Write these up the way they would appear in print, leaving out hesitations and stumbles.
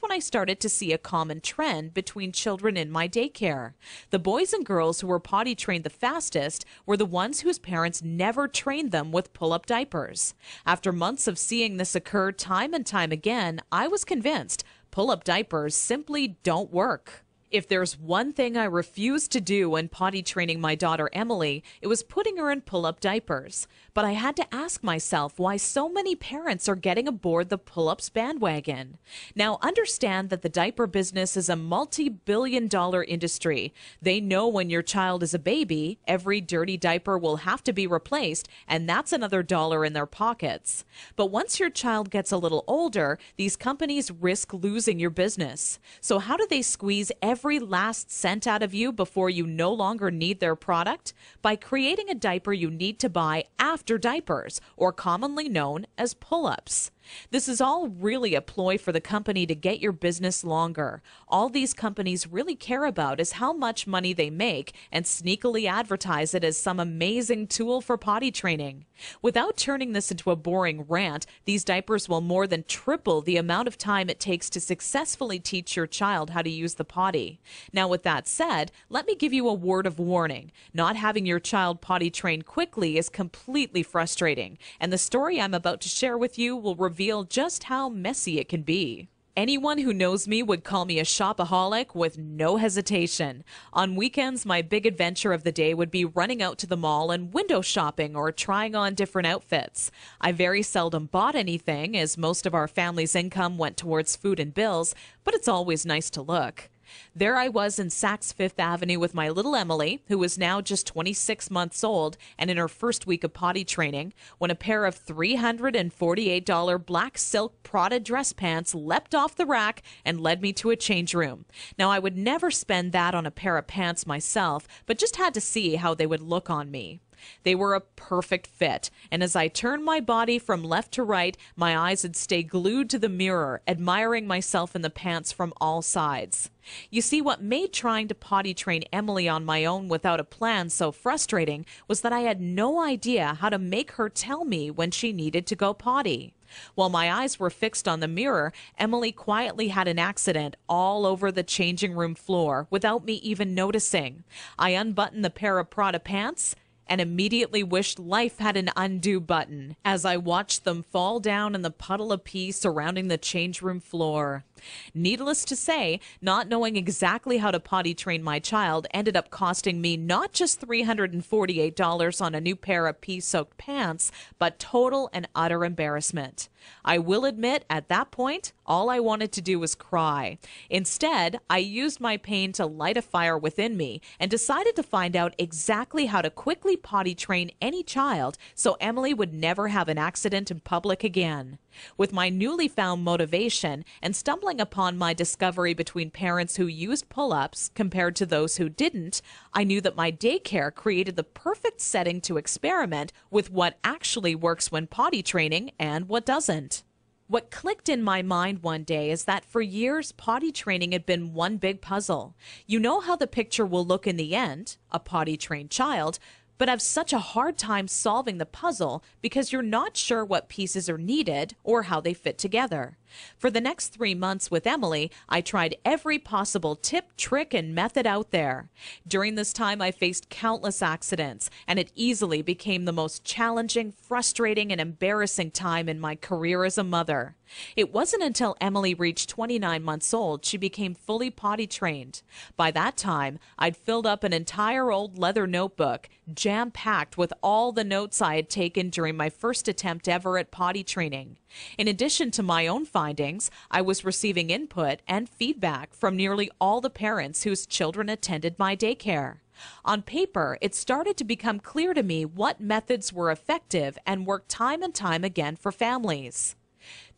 that's when I started to see a common trend between children in my daycare. The boys and girls who were potty trained the fastest were the ones whose parents never trained them with pull-up diapers. After months of seeing this occur time and time again, I was convinced pull-up diapers simply don't work. If there's one thing I refused to do when potty training my daughter Emily, it was putting her in pull-up diapers. But I had to ask myself why so many parents are getting aboard the pull-ups bandwagon. Now, understand that the diaper business is a multi-billion-dollar industry. They know when your child is a baby, every dirty diaper will have to be replaced, and that's another dollar in their pockets. But once your child gets a little older, these companies risk losing your business. So how do they squeeze every last cent out of you before you no longer need their product? By creating a diaper you need to buy after diapers, or commonly known as pull-ups. This is all really a ploy for the company to get your business longer. All these companies really care about is how much money they make and sneakily advertise it as some amazing tool for potty training. Without turning this into a boring rant, these diapers will more than triple the amount of time it takes to successfully teach your child how to use the potty. Now, with that said, let me give you a word of warning. Not having your child potty trained quickly is completely frustrating, and the story I'm about to share with you will reveal just how messy it can be. Anyone who knows me would call me a shopaholic with no hesitation. On weekends, my big adventure of the day would be running out to the mall and window shopping or trying on different outfits. I very seldom bought anything, as most of our family's income went towards food and bills, but it's always nice to look. There I was in Saks Fifth Avenue with my little Emily, who was now just 26 months old and in her first week of potty training, when a pair of $348 black silk Prada dress pants leapt off the rack and led me to a change room. Now, I would never spend that on a pair of pants myself, but just had to see how they would look on me. They were a perfect fit, and as I turned my body from left to right, my eyes would stay glued to the mirror, admiring myself in the pants from all sides. You see, what made trying to potty train Emily on my own without a plan so frustrating was that I had no idea how to make her tell me when she needed to go potty. While my eyes were fixed on the mirror, Emily quietly had an accident all over the changing room floor without me even noticing. I unbuttoned the pair of Prada pants and immediately wished life had an undo button as I watched them fall down in the puddle of pee surrounding the change room floor. Needless to say, not knowing exactly how to potty train my child ended up costing me not just $348 on a new pair of pee-soaked pants, but total and utter embarrassment. I will admit, at that point, all I wanted to do was cry. Instead, I used my pain to light a fire within me and decided to find out exactly how to quickly potty train any child so Emily would never have an accident in public again. With my newly found motivation and stumbling upon my discovery between parents who used pull-ups compared to those who didn't, I knew that my daycare created the perfect setting to experiment with what actually works when potty training and what doesn't. What clicked in my mind one day is that for years, potty training had been one big puzzle. You know how the picture will look in the end, a potty-trained child, but have such a hard time solving the puzzle because you're not sure what pieces are needed or how they fit together. For the next 3 months with Emily, I tried every possible tip, trick, and method out there. During this time, I faced countless accidents, and it easily became the most challenging, frustrating, and embarrassing time in my career as a mother. It wasn't until Emily reached 29 months old she became fully potty trained. By that time, I'd filled up an entire old leather notebook, jam-packed with all the notes I had taken during my first attempt ever at potty training. In addition to my own findings, I was receiving input and feedback from nearly all the parents whose children attended my daycare. On paper, it started to become clear to me what methods were effective and worked time and time again for families.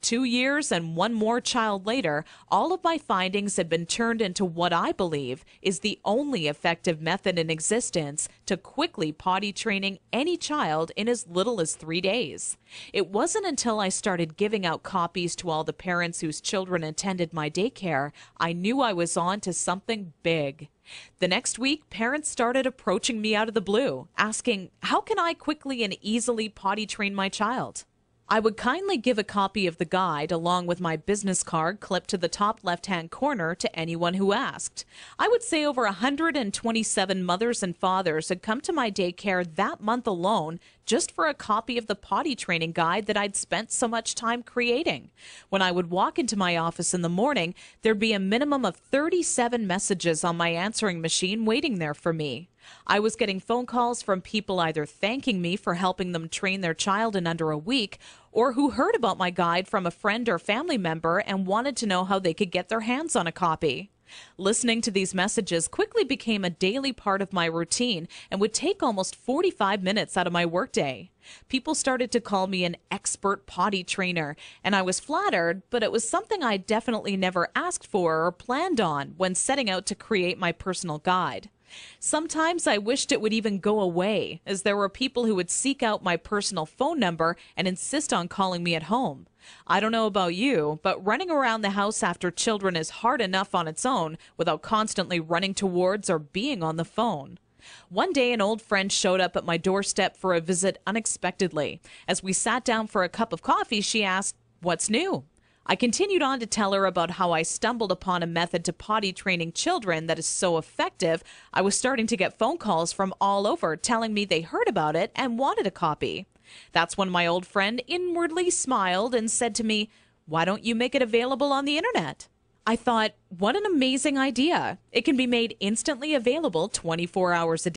2 years and one more child later, all of my findings had been turned into what I believe is the only effective method in existence to quickly potty training any child in as little as 3 days. It wasn't until I started giving out copies to all the parents whose children attended my daycare I knew I was on to something big. The next week, parents started approaching me out of the blue, asking, how can I quickly and easily potty train my child? I would kindly give a copy of the guide along with my business card clipped to the top left-hand corner to anyone who asked. I would say over 127 mothers and fathers had come to my daycare that month alone just for a copy of the potty training guide that I'd spent so much time creating. When I would walk into my office in the morning, there'd be a minimum of 37 messages on my answering machine waiting there for me. I was getting phone calls from people either thanking me for helping them train their child in under a week, or who heard about my guide from a friend or family member and wanted to know how they could get their hands on a copy. Listening to these messages quickly became a daily part of my routine and would take almost 45 minutes out of my workday. People started to call me an expert potty trainer, and I was flattered, but it was something I definitely never asked for or planned on when setting out to create my personal guide. Sometimes I wished it would even go away, as there were people who would seek out my personal phone number and insist on calling me at home. I don't know about you, but running around the house after children is hard enough on its own without constantly running towards or being on the phone. One day, an old friend showed up at my doorstep for a visit unexpectedly. As we sat down for a cup of coffee, she asked, "What's new?" I continued on to tell her about how I stumbled upon a method to potty training children that is so effective, I was starting to get phone calls from all over telling me they heard about it and wanted a copy. That's when my old friend inwardly smiled and said to me, "Why don't you make it available on the internet?" I thought, what an amazing idea. It can be made instantly available 24 hours a day.